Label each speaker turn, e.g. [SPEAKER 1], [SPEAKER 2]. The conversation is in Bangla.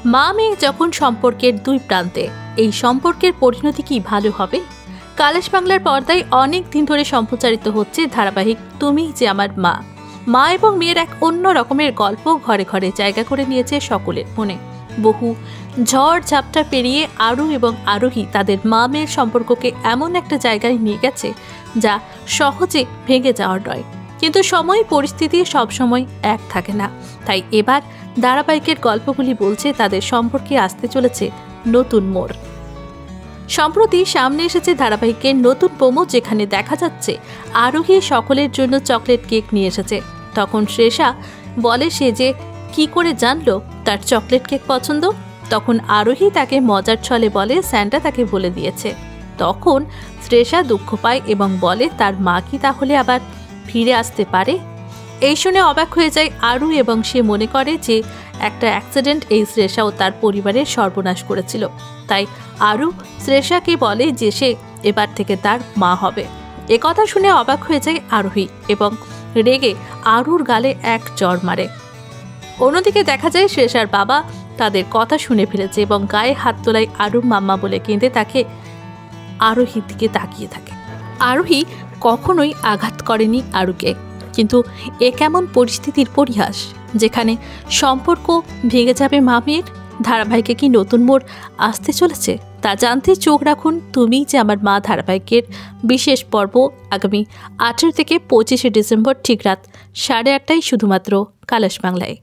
[SPEAKER 1] মা মেয়ে যখন সম্পর্কের দুই প্রান্তে, এই সম্পর্কের পরিণতি কি ভালো হবে? কালাশ বাংলার পর্দায় অনেক দিন ধরে সম্প্রচারিত হচ্ছে ধারাবাহিক তুমিই যে আমার মা। মা এবং মেয়ের এক অন্য রকমের গল্প ঘরে ঘরে জায়গা করে নিয়েছে সকলের মনে। বহু ঝড় ঝাপটা পেরিয়ে আরু এবং আরোহী তাদের মা মেয়ের সম্পর্ককে এমন একটা জায়গায় নিয়ে গেছে যা সহজে ভেঙে যাওয়ার নয়। কিন্তু সময় পরিস্থিতি সবসময় এক থাকে না, তাই এবার ধারাবাহিকের গল্পগুলি বলছে তাদের সম্পর্কে আসতে চলেছে নতুন মোড়। সম্প্রতি সামনে এসেছে ধারাবাহিকের নতুন প্রোমো, যেখানে দেখা যাচ্ছে আরোহী সকলের জন্য চকলেট কেক নিয়ে এসেছে। তখন শ্রেষা বলে সে যে কি করে জানলো তার চকলেট কেক পছন্দ। তখন আরোহী তাকে মজার ছলে বলে স্যান্টা তাকে বলে দিয়েছে। তখন শ্রেষা দুঃখ পায় এবং বলে তার মা কি তাহলে আবার ফিরে আসতে পারে। এই শুনে অবাক হয়ে যায় আরু এবং সে মনে করে যে একটা অ্যাক্সিডেন্ট এই শ্রেষা ও তার পরিবারের সর্বনাশ করেছিল। তাই আরু শ্রেষাকে বলে যে সে এবার থেকে তার মা হবে। একথা শুনে অবাক হয়ে যায় আরোহী এবং রেগে আরুর গালে এক চড় মারে। অন্যদিকে দেখা যায় শ্রেষার বাবা তাদের কথা শুনে ফেলেছে এবং গায়ে হাত তোলায় আরুর মাম্মা বলে কেঁদে তাকে আরোহীর দিকে তাকিয়ে থাকে। আরোহী কখনোই আঘাত করেনি আরুকে, কিন্তু এ কেমন পরিস্থিতির পরিহাস যেখানে সম্পর্ক ভেঙে যাবে মা মেয়ের। ধারাবাহিকে কি নতুন মোড় আসতে চলেছে তা জানতে চোখ রাখুন তুমিই যে আমার মা ধারাবাহিকের বিশেষ পর্ব আগামী 18 থেকে 25 ডিসেম্বর ঠিক রাত 8:30টায় শুধুমাত্র কালাশ বাংলায়।